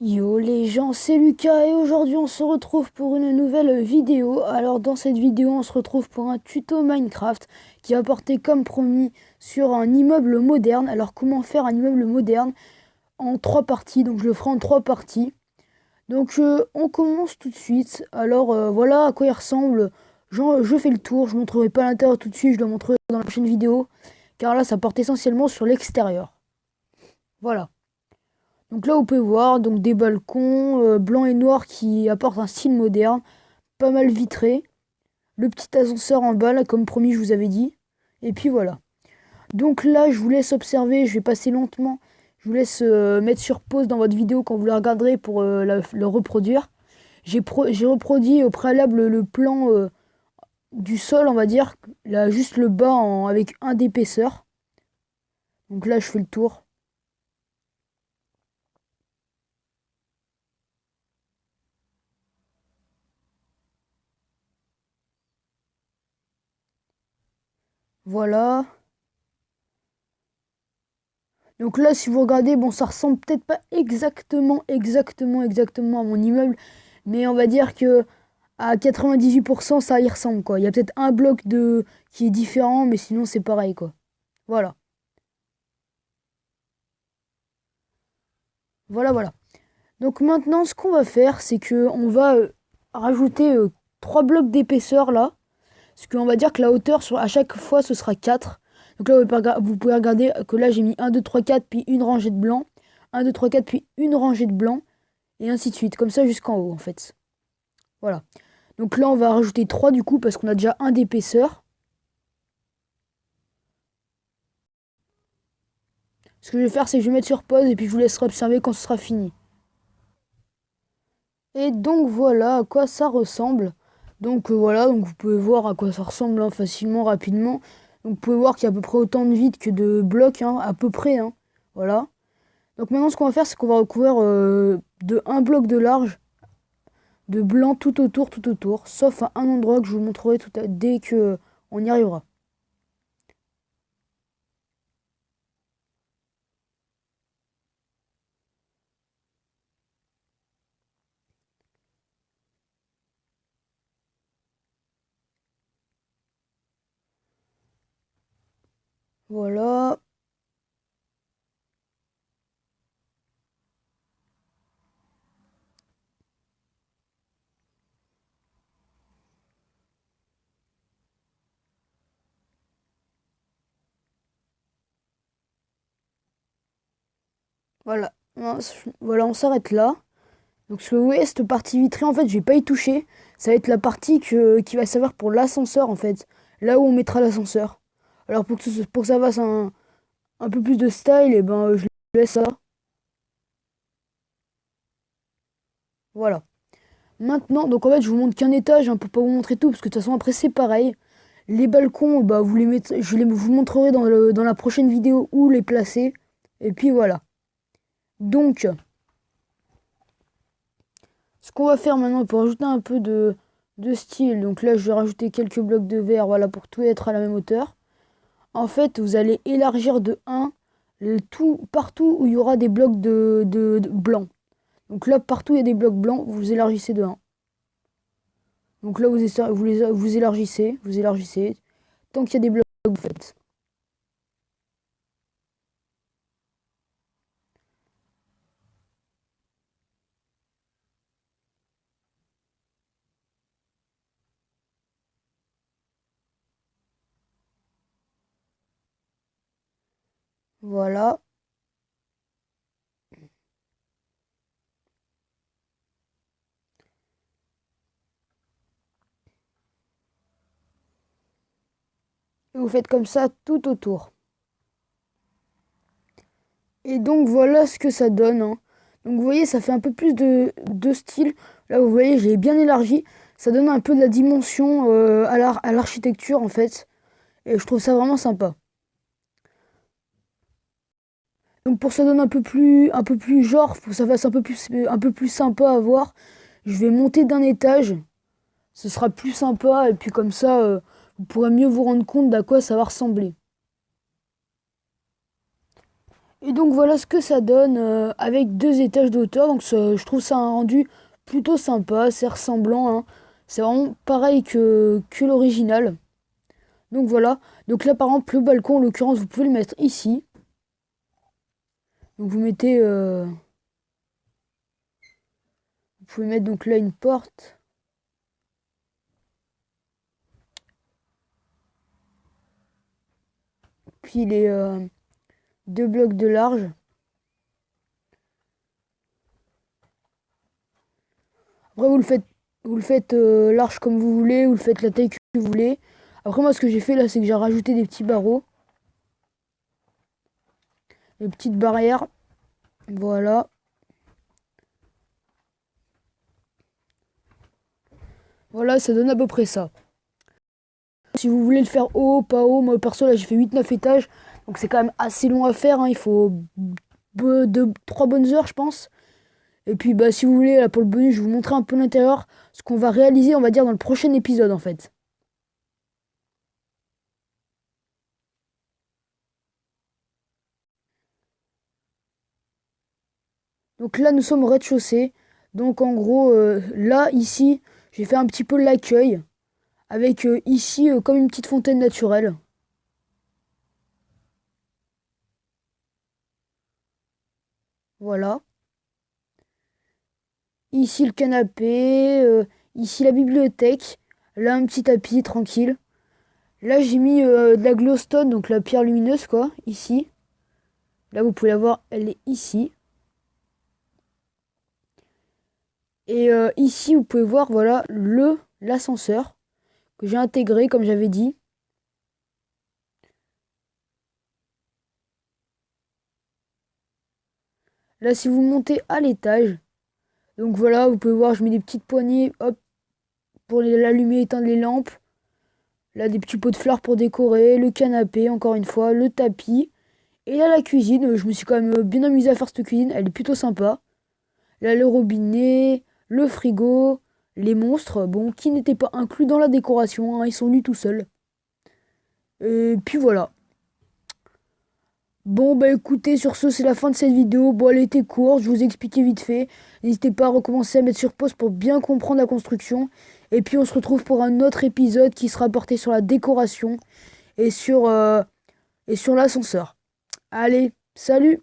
Yo les gens, c'est Lucas et aujourd'hui on se retrouve pour une nouvelle vidéo. Alors dans cette vidéo on se retrouve pour un tuto Minecraft qui va porter comme promis sur un immeuble moderne. Alors comment faire un immeuble moderne en trois parties, donc je le ferai en trois parties. Donc on commence tout de suite. Alors voilà à quoi il ressemble. Je fais le tour, je ne montrerai pas l'intérieur tout de suite, je le montrerai dans la prochaine vidéo. Car là ça porte essentiellement sur l'extérieur. Voilà. Donc là, vous pouvez voir donc des balcons blancs et noirs qui apportent un style moderne, pas mal vitré. Le petit ascenseur en bas, là, comme promis, je vous avais dit. Et puis voilà. Donc là, je vous laisse observer, je vais passer lentement. Je vous laisse mettre sur pause dans votre vidéo quand vous la regarderez pour le reproduire. J'ai reproduit au préalable le plan du sol, on va dire. Là, juste le bas avec un d'épaisseur. Donc là, je fais le tour. Voilà. Donc là, si vous regardez, bon, ça ressemble peut-être pas exactement à mon immeuble, mais on va dire que à 98%, ça y ressemble, quoi. Il y a peut-être un bloc qui est différent, mais sinon c'est pareil, quoi. Voilà. Voilà. Donc maintenant, ce qu'on va faire, c'est que on va rajouter 3 blocs d'épaisseur là, parce qu'on va dire que la hauteur à chaque fois, ce sera 4. Donc là, vous pouvez regarder que là, j'ai mis 1, 2, 3, 4, puis une rangée de blanc. 1, 2, 3, 4, puis une rangée de blanc. Et ainsi de suite, comme ça jusqu'en haut en fait. Voilà. Donc là on va rajouter 3 du coup parce qu'on a déjà un d'épaisseur. Ce que je vais faire c'est que je vais mettre sur pause et puis je vous laisserai observer quand ce sera fini. Et donc voilà à quoi ça ressemble. Donc voilà, donc vous pouvez voir à quoi ça ressemble hein, facilement, rapidement. Donc vous pouvez voir qu'il y a à peu près autant de vide que de blocs, hein, à peu près. Hein. Voilà. Donc maintenant ce qu'on va faire c'est qu'on va recouvrir de un bloc de large, de blanc tout autour, sauf à un endroit que je vous montrerai dès que on y arrivera. Voilà. Voilà, voilà, on s'arrête là. Donc ce que vous voyez, cette partie vitrée, en fait, je vais pas y toucher. Ça va être la partie qui va servir pour l'ascenseur, en fait. Là où on mettra l'ascenseur. Alors pour que ça fasse un peu plus de style, et ben je laisse ça. Voilà. Maintenant, donc en fait, je vous montre qu'un étage, hein, pour pas vous montrer tout, parce que de toute façon après c'est pareil. Les balcons, bah vous les mettez, vous montrerai dans la prochaine vidéo où les placer. Et puis voilà. Donc, ce qu'on va faire maintenant pour ajouter un peu de style, donc là je vais rajouter quelques blocs de verre, voilà, pour tout être à la même hauteur. En fait, vous allez élargir de 1 partout où il y aura des blocs de blanc. Donc là, partout où il y a des blocs blancs, vous élargissez de 1. Donc là, vous élargissez, tant qu'il y a des blocs, vous faites. Voilà. Et vous faites comme ça tout autour. Et donc voilà ce que ça donne. Hein. Donc vous voyez, ça fait un peu plus de style. Là, vous voyez, j'ai bien élargi. Ça donne un peu de la dimension à l'architecture en fait. Et je trouve ça vraiment sympa. Donc pour que ça donne un peu plus genre, pour que ça fasse un peu plus sympa à voir, je vais monter d'un étage. Ce sera plus sympa et puis comme ça, vous pourrez mieux vous rendre compte d'à quoi ça va ressembler. Et donc voilà ce que ça donne avec 2 étages de hauteur. Donc je trouve ça un rendu plutôt sympa, c'est ressemblant, hein. C'est vraiment pareil que l'original. Donc voilà. Donc là par exemple le balcon en l'occurrence vous pouvez le mettre ici. Donc vous pouvez mettre donc là une porte. Puis les 2 blocs de large. Après vous le faites large comme vous voulez, vous le faites la taille que vous voulez. Après moi ce que j'ai fait là c'est que j'ai rajouté des petits barreaux, des petites barrières. Voilà. Voilà, ça donne à peu près ça. Si vous voulez le faire haut, pas haut, moi perso là j'ai fait 8-9 étages. Donc c'est quand même assez long à faire, hein. Il faut 3 bonnes heures je pense. Et puis bah si vous voulez là pour le bonus je vais vous montrer un peu l'intérieur. Ce qu'on va réaliser on va dire dans le prochain épisode en fait. Donc là nous sommes au rez-de-chaussée. Donc en gros là ici j'ai fait un petit peu l'accueil. Avec ici comme une petite fontaine naturelle. Voilà. Ici le canapé, ici la bibliothèque, là un petit tapis tranquille. Là j'ai mis de la glowstone, donc la pierre lumineuse quoi, ici. Là vous pouvez la voir, elle est ici. Et ici vous pouvez voir voilà l'ascenseur que j'ai intégré comme j'avais dit. Là si vous montez à l'étage, donc voilà vous pouvez voir je mets des petites poignées hop pour l'allumer, éteindre les lampes. Là des petits pots de fleurs pour décorer, le canapé encore une fois, le tapis. Et là, la cuisine, je me suis quand même bien amusé à faire cette cuisine, elle est plutôt sympa. Là, le robinet, le frigo, les monstres, bon, qui n'étaient pas inclus dans la décoration, hein, ils sont venus tout seuls. Et puis voilà. Bon, bah écoutez, sur ce, c'est la fin de cette vidéo. Bon, elle était courte, je vous ai expliqué vite fait. N'hésitez pas à recommencer à mettre sur pause pour bien comprendre la construction. Et puis, on se retrouve pour un autre épisode qui sera porté sur la décoration et sur l'ascenseur. Allez, salut!